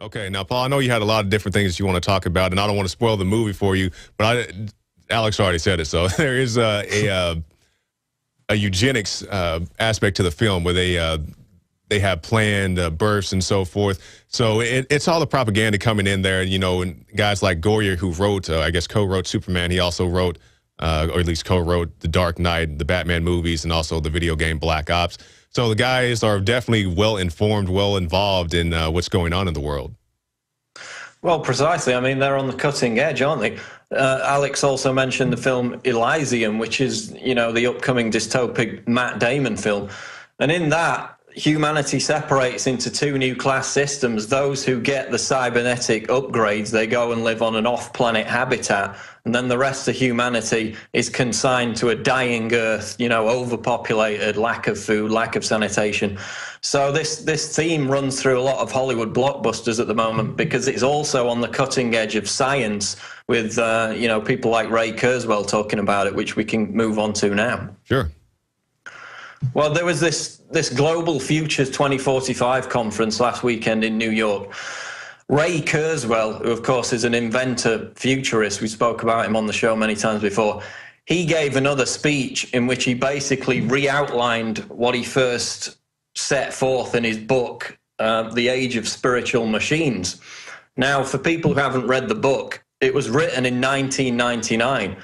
Okay, now, Paul, I know you had a lot of different things you want to talk about, and I don't want to spoil the movie for you, but Alex already said it. So there is a eugenics aspect to the film where they have planned births and so forth. So it's all the propaganda coming in there, you know, and guys like Goyer, who wrote, I guess, co-wrote Superman. He also wrote, or at least co-wrote The Dark Knight, the Batman movies, and also the video game Black Ops. So the guys are definitely well-informed, well-involved in what's going on in the world. Well, precisely. I mean, they're on the cutting edge, aren't they? Alex also mentioned the film Elysium, which is, you know, the upcoming dystopic Matt Damon film. And in that, humanity separates into two new class systems. Those who get the cybernetic upgrades, they go and live on an off-planet habitat. And then the rest of humanity is consigned to a dying Earth, you know, overpopulated, lack of food, lack of sanitation. So this theme runs through a lot of Hollywood blockbusters at the moment because it's also on the cutting edge of science with, you know, people like Ray Kurzweil talking about it, which we can move on to now. Sure. Well, there was this Global Futures 2045 conference last weekend in New York. Ray Kurzweil, who of course is an inventor futurist, we spoke about him on the show many times before, he gave another speech in which he basically re-outlined what he first set forth in his book, The Age of Spiritual Machines. Now, for people who haven't read the book, it was written in 1999.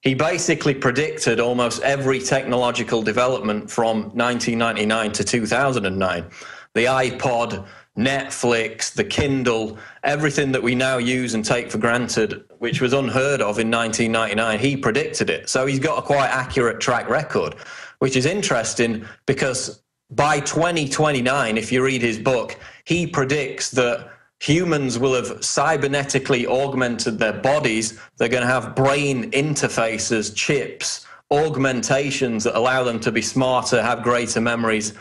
He basically predicted almost every technological development from 1999 to 2009. The iPod, Netflix, the Kindle, everything that we now use and take for granted, which was unheard of in 1999, he predicted it. So he's got a quite accurate track record, which is interesting because by 2029, if you read his book, he predicts that humans will have cybernetically augmented their bodies. They're going to have brain interfaces, chips, augmentations that allow them to be smarter, have greater memories,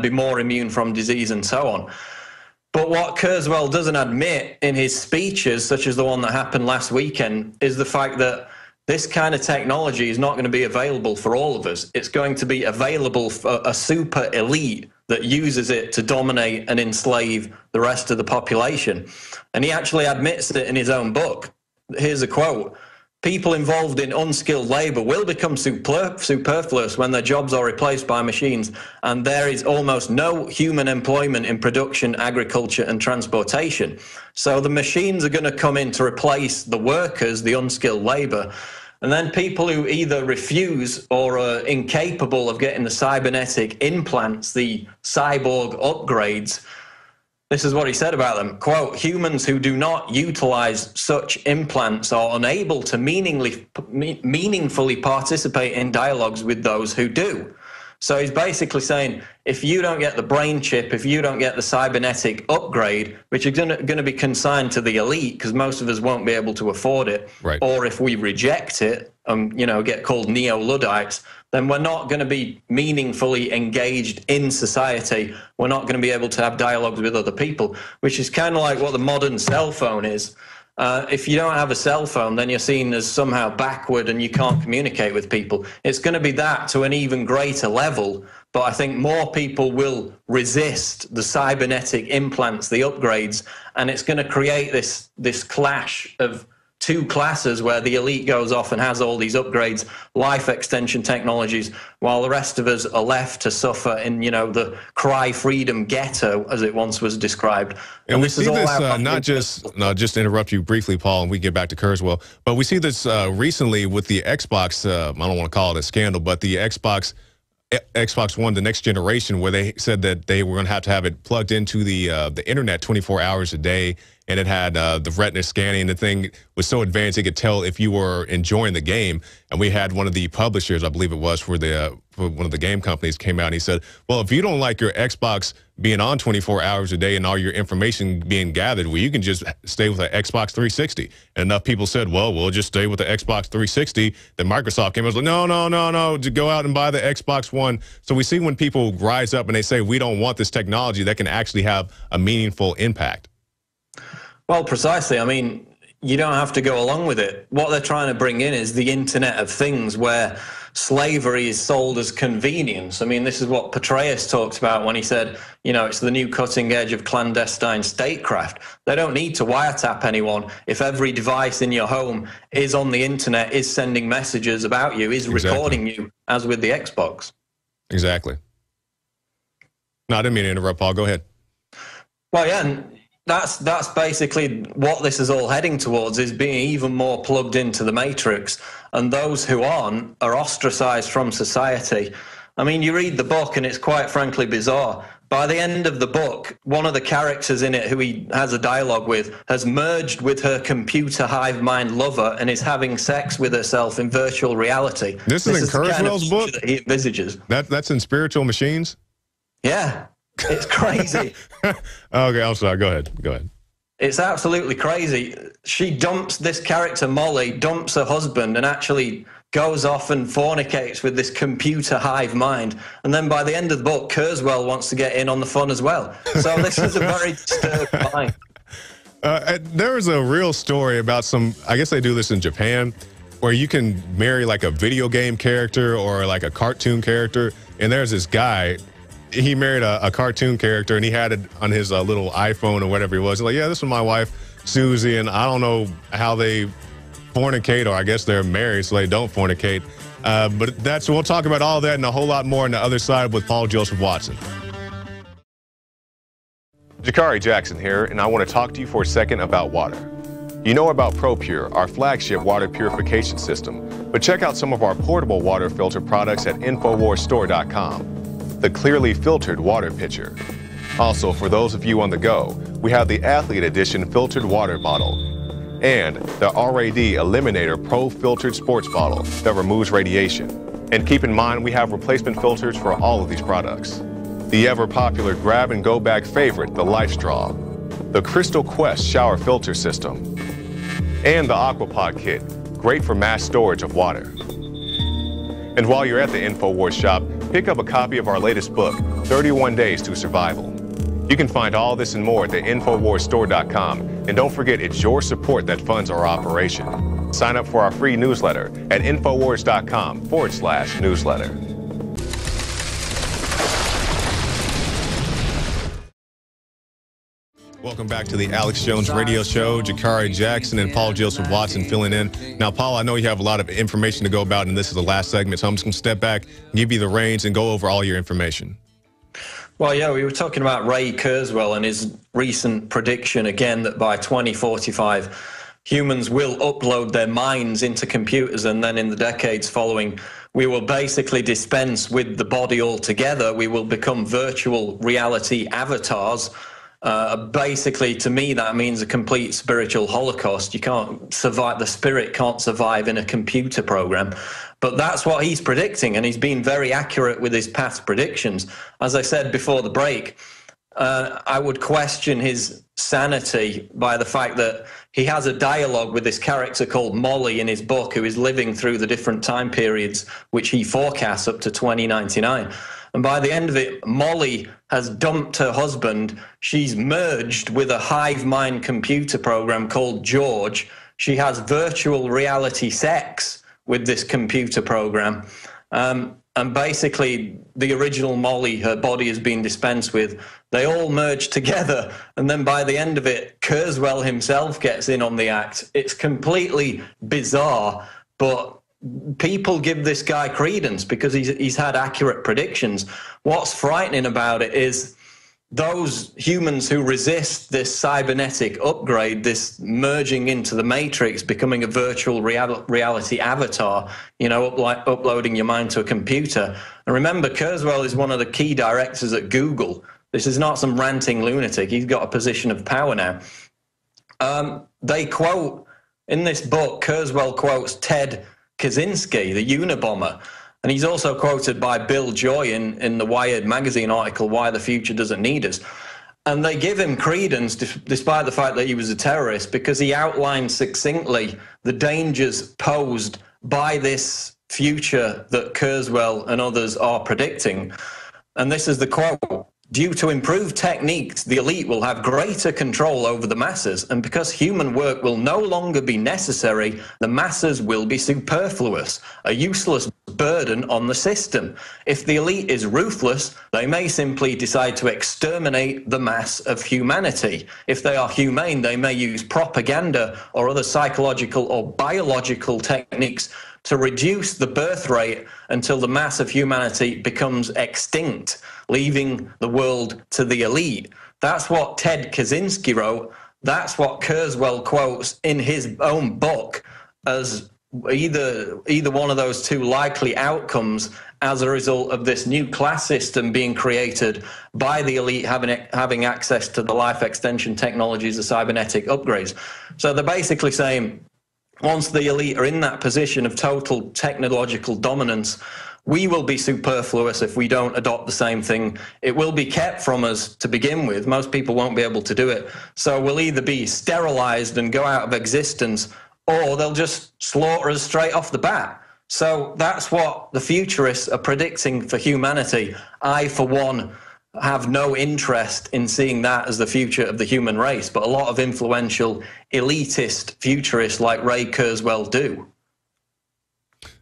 be more immune from disease and so on. But what Kurzweil doesn't admit in his speeches, such as the one that happened last weekend, is the fact that this kind of technology is not going to be available for all of us. It's going to be available for a super elite that uses it to dominate and enslave the rest of the population. And he actually admits it in his own book. Here's a quote. People involved in unskilled labor will become superfluous when their jobs are replaced by machines, and there is almost no human employment in production, agriculture, and transportation. So the machines are going to come in to replace the workers, the unskilled labor, and then people who either refuse or are incapable of getting the cybernetic implants, the cyborg upgrades. This is what he said about them. Quote, humans who do not utilize such implants are unable to meaningfully participate in dialogues with those who do. So he's basically saying, if you don't get the brain chip, if you don't get the cybernetic upgrade, which is going to be consigned to the elite because most of us won't be able to afford it, right, or if we reject it, you know, get called neo-Luddites, then we're not going to be meaningfully engaged in society. We're not going to be able to have dialogues with other people, which is kind of like what the modern cell phone is. If you don't have a cell phone, then you're seen as somehow backward and you can't communicate with people. It's going to be that to an even greater level, but I think more people will resist the cybernetic implants, the upgrades, and it's going to create this clash of two classes where the elite goes off and has all these upgrades, life extension technologies, while the rest of us are left to suffer in, you know, the cry freedom ghetto, as it once was described. And we see this not just to interrupt you briefly, Paul, and we get back to Kurzweil, but we see this recently with the Xbox, I don't want to call it a scandal, but the Xbox One, the next generation, where they said that they were going to have it plugged into the internet 24 hours a day, and it had the retina scanning. The thing was so advanced it could tell if you were enjoying the game. And we had one of the publishers, I believe it was, for one of the game companies, came out and he said, well, if you don't like your Xbox being on 24 hours a day and all your information being gathered, well, you can just stay with the Xbox 360. And enough people said, well, we'll just stay with the Xbox 360. Then Microsoft came and was like, no, to go out and buy the Xbox One. So we see when people rise up and they say, we don't want this technology that can actually have a meaningful impact. Well, precisely. I mean, you don't have to go along with it. What they're trying to bring in is the Internet of Things, where slavery is sold as convenience. I mean, this is what Petraeus talked about when he said, you know, it's the new cutting edge of clandestine statecraft. They don't need to wiretap anyone if every device in your home is on the internet, is sending messages about you, is recording you, as with the Xbox. Exactly. No, I didn't mean to interrupt, Paul. Go ahead. Well, yeah, and that's basically what this is all heading towards, is being even more plugged into the matrix. And those who aren't are ostracized from society. I mean, you read the book and it's quite frankly bizarre. By the end of the book, one of the characters in it who he has a dialogue with has merged with her computer hive mind lover and is having sex with herself in virtual reality. This is in Kurzweil's book? That he envisages. That's in Spiritual Machines? Yeah, it's crazy. Okay, I'm sorry. Go ahead. Go ahead. It's absolutely crazy. She dumps this character, Molly, dumps her husband and actually goes off and fornicates with this computer hive mind. And then by the end of the book, Kurzweil wants to get in on the fun as well. So this is a very disturbed mind. There is a real story about some, I guess they do this in Japan, where you can marry like a video game character or like a cartoon character. And there's this guy, he married a cartoon character and he had it on his little iPhone or whatever it was. He's like, yeah, this is my wife, Susie, and I don't know how they fornicate, or I guess they're married so they don't fornicate. But we'll talk about all that and a whole lot more on the other side with Paul Joseph Watson. Jakari Jackson here, and I want to talk to you for a second about water. You know about ProPure, our flagship water purification system, but check out some of our portable water filter products at InfoWarsStore.com. The clearly filtered water pitcher. Also, for those of you on the go, we have the Athlete Edition filtered water bottle and the RAD Eliminator Pro filtered sports bottle that removes radiation. And keep in mind, we have replacement filters for all of these products. The ever popular grab and go bag favorite, the Life Straw, the Crystal Quest shower filter system, and the Aquapod kit, great for mass storage of water. And while you're at the InfoWars shop, pick up a copy of our latest book, 31 Days to Survival. You can find all this and more at the InfoWarsStore.com. And don't forget, it's your support that funds our operation. Sign up for our free newsletter at InfoWars.com/newsletter. Welcome back to the Alex Jones Radio Show. Jakari Jackson and Paul Joseph Watson filling in. Now, Paul, I know you have a lot of information to go about, and this is the last segment, so I'm just going to step back, give you the reins, and go over all your information. Well, yeah, we were talking about Ray Kurzweil and his recent prediction, again, that by 2045, humans will upload their minds into computers, and then in the decades following, we will basically dispense with the body altogether. We will become virtual reality avatars. Basically, to me, that means a complete spiritual holocaust. You can't survive, the spirit can't survive in a computer program. But that's what he's predicting, and he's been very accurate with his past predictions. As I said before the break, I would question his sanity by the fact that he has a dialogue with this character called Molly in his book, who is living through the different time periods which he forecasts up to 2099. And by the end of it, Molly has dumped her husband. She's merged with a hive mind computer program called George. She has virtual reality sex with this computer program. And basically, the original Molly, her body has been dispensed with. They all merge together. And then by the end of it, Kurzweil himself gets in on the act. It's completely bizarre, but people give this guy credence because he's had accurate predictions. What's frightening about it is those humans who resist this cybernetic upgrade, this merging into the matrix, becoming a virtual reality avatar, you know, uploading your mind to a computer. And remember, Kurzweil is one of the key directors at Google. This is not some ranting lunatic. He's got a position of power now. They quote, in this book, Kurzweil quotes Ted Kaczynski, the Unabomber. And he's also quoted by Bill Joy in the Wired magazine article, Why the Future Doesn't Need Us. And they give him credence despite the fact that he was a terrorist, because he outlined succinctly the dangers posed by this future that Kurzweil and others are predicting. And this is the quote: due to improved techniques, the elite will have greater control over the masses, and because human work will no longer be necessary, the masses will be superfluous. A useless burden on the system. If the elite is ruthless, they may simply decide to exterminate the mass of humanity. If they are humane, they may use propaganda or other psychological or biological techniques to reduce the birth rate until the mass of humanity becomes extinct, leaving the world to the elite. That's what Ted Kaczynski wrote. That's what Kurzweil quotes in his own book as either one of those two likely outcomes as a result of this new class system being created by the elite having access to the life extension technologies, the cybernetic upgrades. So they're basically saying, once the elite are in that position of total technological dominance, we will be superfluous if we don't adopt the same thing. It will be kept from us to begin with. Most people won't be able to do it. So we'll either be sterilized and go out of existence, or they'll just slaughter us straight off the bat. So that's what the futurists are predicting for humanity. I, for one, have no interest in seeing that as the future of the human race, but a lot of influential elitist futurists like Ray Kurzweil do.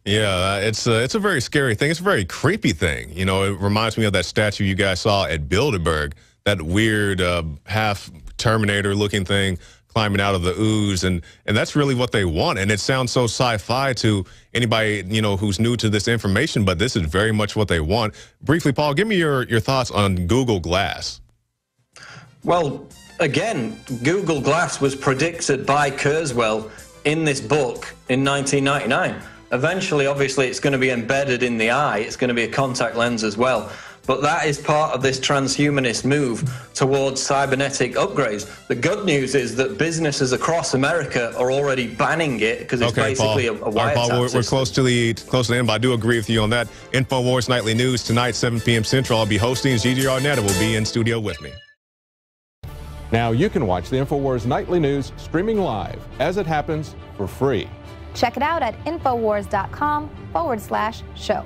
Yeah, it's a very scary thing. It's a very creepy thing. You know, it reminds me of that statue you guys saw at Bilderberg, that weird half Terminator-looking thing climbing out of the ooze, and that's really what they want. And it sounds so sci-fi to anybody, you know, who's new to this information, but this is very much what they want. Briefly, Paul, give me your thoughts on Google Glass. Well, again, Google Glass was predicted by Kurzweil in this book in 1999. Eventually, obviously, it's going to be embedded in the eye. It's going to be a contact lens as well. But that is part of this transhumanist move towards cybernetic upgrades. The good news is that businesses across America are already banning it because it's basically a wiretap Paul, we're system. close to the end, but I do agree with you on that. InfoWars Nightly News tonight, 7 p.m. Central. I'll be hosting. Gigi Arnetta will be in studio with me. Now you can watch the InfoWars Nightly News streaming live as it happens for free. Check it out at Infowars.com/show.